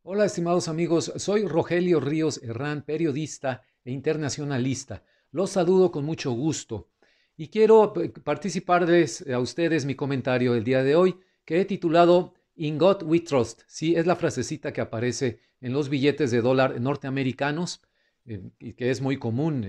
Hola, estimados amigos, soy Rogelio Ríos Herrán, periodista e internacionalista. Los saludo con mucho gusto y quiero participarles a ustedes mi comentario del día de hoy que he titulado In God We Trust. Sí, es la frasecita que aparece en los billetes de dólar norteamericanos y que es muy común,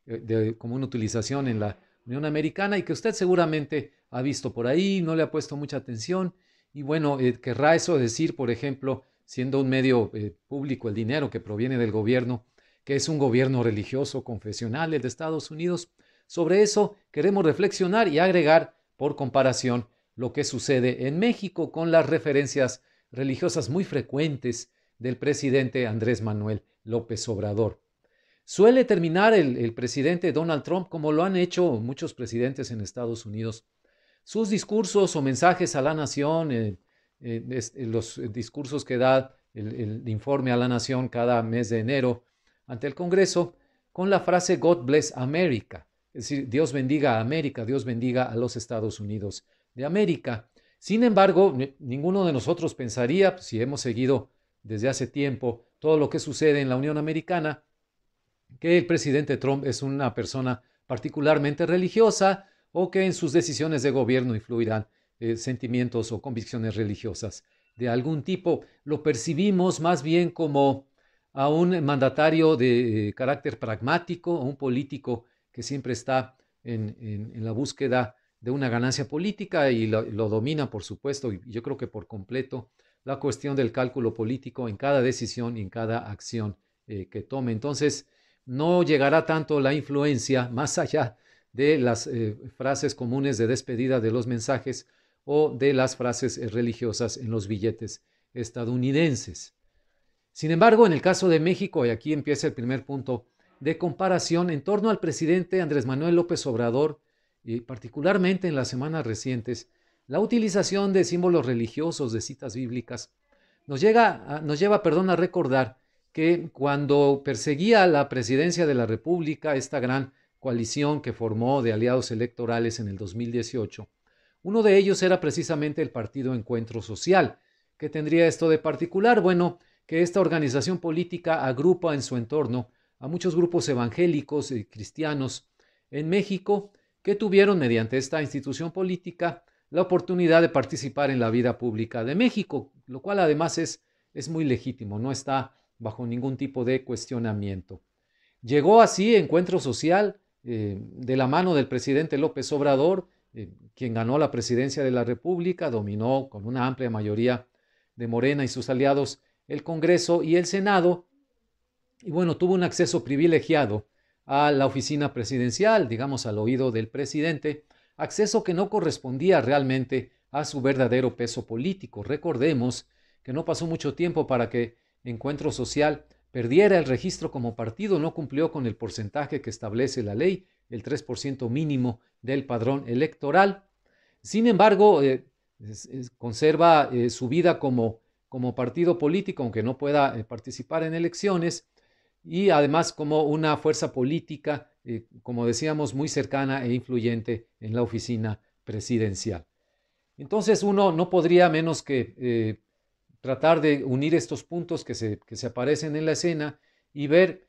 de común utilización en la Unión Americana y que usted seguramente ha visto por ahí, no le ha puesto mucha atención. Y bueno, querrá eso decir, por ejemplo, siendo un medio público el dinero que proviene del gobierno, que es un gobierno religioso, confesional, el de Estados Unidos. Sobre eso queremos reflexionar y agregar, por comparación, lo que sucede en México con las referencias religiosas muy frecuentes del presidente Andrés Manuel López Obrador. Suele terminar el presidente Donald Trump, como lo han hecho muchos presidentes en Estados Unidos, sus discursos o mensajes a la nación, los discursos que da el informe a la nación cada mes de enero ante el Congreso, con la frase God bless America, es decir, Dios bendiga a América, Dios bendiga a los Estados Unidos de América. Sin embargo, ninguno de nosotros pensaría, si hemos seguido desde hace tiempo todo lo que sucede en la Unión Americana, que el presidente Trump es una persona particularmente religiosa o que en sus decisiones de gobierno influirán sentimientos o convicciones religiosas de algún tipo. Lo percibimos más bien como a un mandatario de carácter pragmático, a un político que siempre está en la búsqueda de una ganancia política y lo domina, por supuesto, y yo creo que por completo, la cuestión del cálculo político en cada decisión y en cada acción que tome. Entonces, no llegará tanto la influencia más allá de las frases comunes de despedida de los mensajes o de las frases religiosas en los billetes estadounidenses. Sin embargo, en el caso de México, y aquí empieza el primer punto de comparación en torno al presidente Andrés Manuel López Obrador, y particularmente en las semanas recientes, la utilización de símbolos religiosos, de citas bíblicas, nos lleva a recordar que cuando perseguía la presidencia de la República, esta gran coalición que formó de aliados electorales en el 2018, uno de ellos era precisamente el Partido Encuentro Social. ¿Qué tendría esto de particular? Bueno, que esta organización política agrupa en su entorno a muchos grupos evangélicos y cristianos en México que tuvieron mediante esta institución política la oportunidad de participar en la vida pública de México, lo cual además es muy legítimo, no está bajo ningún tipo de cuestionamiento. Llegó así Encuentro Social de la mano del presidente López Obrador, quien ganó la presidencia de la República, dominó con una amplia mayoría de Morena y sus aliados el Congreso y el Senado, y bueno, tuvo un acceso privilegiado a la oficina presidencial, digamos al oído del presidente, acceso que no correspondía realmente a su verdadero peso político. Recordemos que no pasó mucho tiempo para que Encuentro Social perdiera el registro como partido, no cumplió con el porcentaje que establece la ley, el 3% mínimo del padrón electoral. Sin embargo, conserva su vida como partido político, aunque no pueda participar en elecciones, y además como una fuerza política, como decíamos, muy cercana e influyente en la oficina presidencial. Entonces uno no podría menos que tratar de unir estos puntos que se aparecen en la escena y ver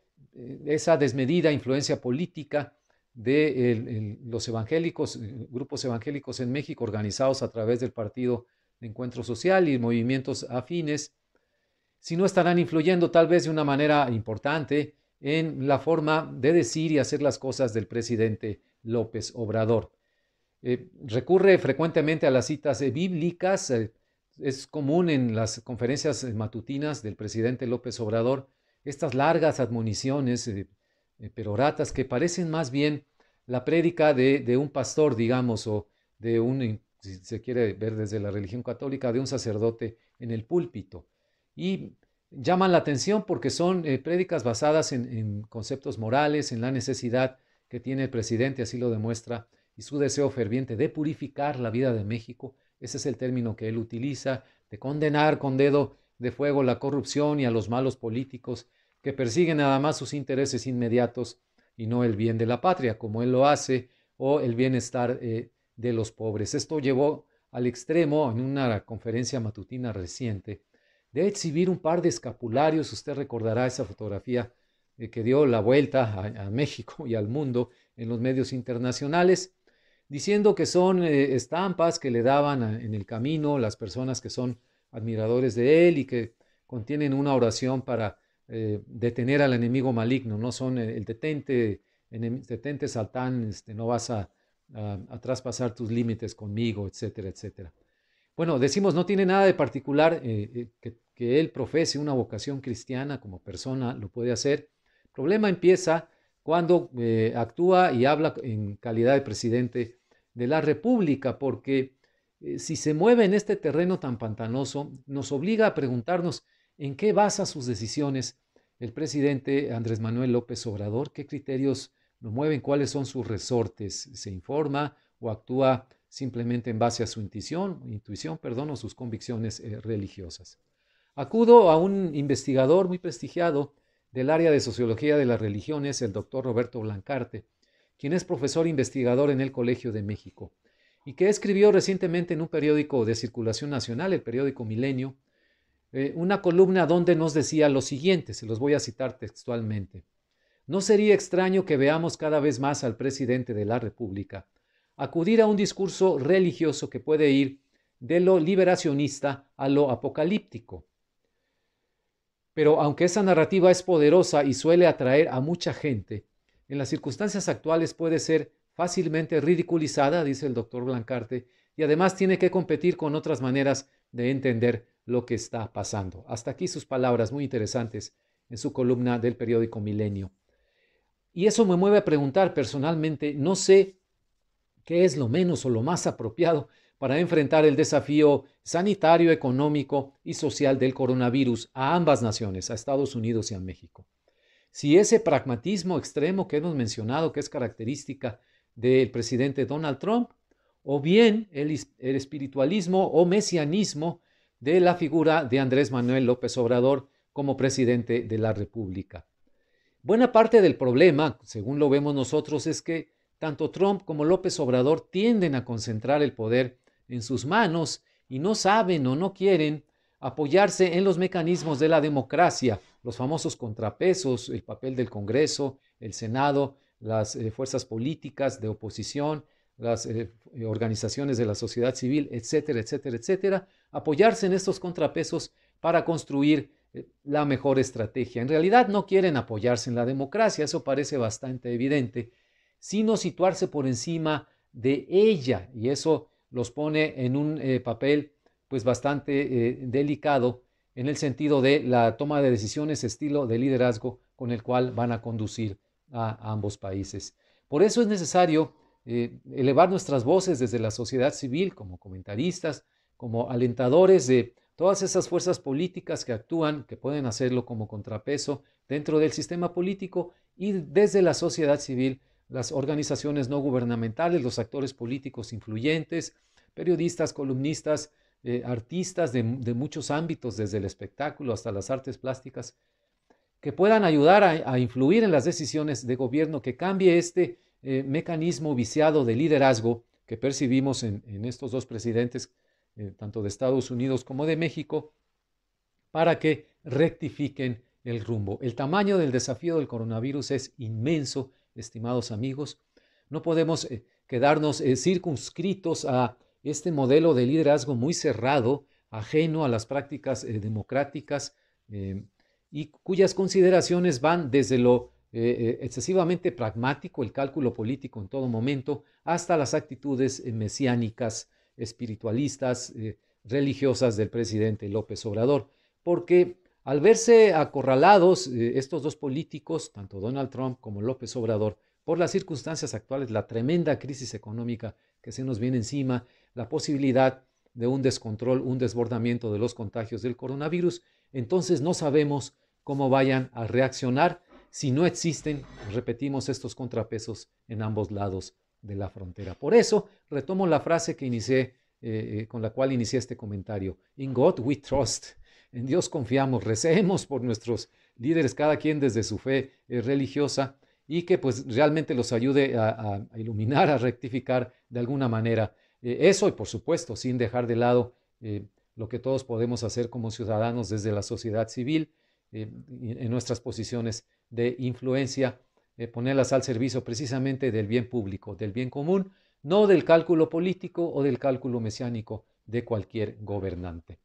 esa desmedida influencia política de los evangélicos, grupos evangélicos en México organizados a través del Partido de Encuentro Social y movimientos afines, si no estarán influyendo tal vez de una manera importante en la forma de decir y hacer las cosas del presidente López Obrador. Recurre frecuentemente a las citas bíblicas. Es común en las conferencias matutinas del presidente López Obrador estas largas admoniciones peroratas que parecen más bien la prédica de un pastor, digamos, o de un, si se quiere ver desde la religión católica, de un sacerdote en el púlpito. Y llaman la atención porque son prédicas basadas en conceptos morales, en la necesidad que tiene el presidente, así lo demuestra, y su deseo ferviente de purificar la vida de México. Ese es el término que él utiliza, de condenar con dedo de fuego la corrupción y a los malos políticos que persiguen nada más sus intereses inmediatos y no el bien de la patria, como él lo hace, o el bienestar de los pobres. Esto llevó al extremo en una conferencia matutina reciente de exhibir un par de escapularios. Usted recordará esa fotografía que dio la vuelta a México y al mundo en los medios internacionales, diciendo que son estampas que le daban en el camino las personas que son admiradores de él y que contienen una oración para detener al enemigo maligno, no son el detente, detente Satán, no vas a traspasar tus límites conmigo, etcétera, etcétera. Bueno, decimos, no tiene nada de particular que él profese una vocación cristiana como persona, lo puede hacer. El problema empieza cuando actúa y habla en calidad de presidente de la República, porque si se mueve en este terreno tan pantanoso, nos obliga a preguntarnos en qué basa sus decisiones el presidente Andrés Manuel López Obrador, qué criterios lo mueven, cuáles son sus resortes, se informa o actúa simplemente en base a su intuición, o sus convicciones religiosas. Acudo a un investigador muy prestigiado del área de sociología de las religiones, el doctor Roberto Blancarte, quien es profesor investigador en el Colegio de México y que escribió recientemente en un periódico de circulación nacional, el periódico Milenio, una columna donde nos decía lo siguiente, se los voy a citar textualmente. No sería extraño que veamos cada vez más al presidente de la República acudir a un discurso religioso que puede ir de lo liberacionista a lo apocalíptico. Pero aunque esa narrativa es poderosa y suele atraer a mucha gente, en las circunstancias actuales puede ser fácilmente ridiculizada, dice el doctor Blancarte, y además tiene que competir con otras maneras de entender lo que está pasando. Hasta aquí sus palabras muy interesantes en su columna del periódico Milenio. Y eso me mueve a preguntar personalmente, no sé qué es lo menos o lo más apropiado para enfrentar el desafío sanitario, económico y social del coronavirus a ambas naciones, a Estados Unidos y a México. Si ese pragmatismo extremo que hemos mencionado, que es característica del presidente Donald Trump, o bien el espiritualismo o mesianismo de la figura de Andrés Manuel López Obrador como presidente de la República. Buena parte del problema, según lo vemos nosotros, es que tanto Trump como López Obrador tienden a concentrar el poder en sus manos y no saben o no quieren apoyarse en los mecanismos de la democracia, los famosos contrapesos, el papel del Congreso, el Senado, las fuerzas políticas de oposición, las organizaciones de la sociedad civil, etcétera, etcétera, etcétera, apoyarse en estos contrapesos para construir la mejor estrategia. En realidad no quieren apoyarse en la democracia, eso parece bastante evidente, sino situarse por encima de ella, y eso los pone en un papel pues bastante delicado en el sentido de la toma de decisiones, estilo de liderazgo con el cual van a conducir a ambos países. Por eso es necesario elevar nuestras voces desde la sociedad civil como comentaristas, como alentadores de todas esas fuerzas políticas que actúan, que pueden hacerlo como contrapeso dentro del sistema político, y desde la sociedad civil, las organizaciones no gubernamentales, los actores políticos influyentes, periodistas, columnistas, artistas de muchos ámbitos, desde el espectáculo hasta las artes plásticas, que puedan ayudar a influir en las decisiones de gobierno, que cambie este mecanismo viciado de liderazgo que percibimos en estos dos presidentes, tanto de Estados Unidos como de México, para que rectifiquen el rumbo. El tamaño del desafío del coronavirus es inmenso, estimados amigos. No podemos quedarnos circunscritos a este modelo de liderazgo muy cerrado, ajeno a las prácticas democráticas y cuyas consideraciones van desde lo excesivamente pragmático, el cálculo político en todo momento, hasta las actitudes mesiánicas, espiritualistas, religiosas del presidente López Obrador. Porque al verse acorralados estos dos políticos, tanto Donald Trump como López Obrador, por las circunstancias actuales, la tremenda crisis económica que se nos viene encima, la posibilidad de un descontrol, un desbordamiento de los contagios del coronavirus, entonces no sabemos cómo vayan a reaccionar si no existen, repetimos, estos contrapesos en ambos lados de la frontera. Por eso retomo la frase que inicié, con la cual inicié este comentario. In God we trust. En Dios confiamos, recemos por nuestros líderes, cada quien desde su fe religiosa, y que pues realmente los ayude a iluminar, a rectificar de alguna manera. Eso, y por supuesto, sin dejar de lado lo que todos podemos hacer como ciudadanos desde la sociedad civil, en nuestras posiciones de influencia, ponerlas al servicio precisamente del bien público, del bien común, no del cálculo político o del cálculo mesiánico de cualquier gobernante.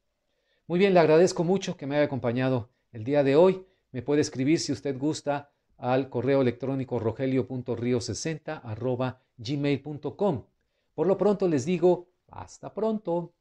Muy bien, le agradezco mucho que me haya acompañado el día de hoy. Me puede escribir si usted gusta al correo electrónico rogelio.rio60@gmail.com. Por lo pronto les digo, hasta pronto.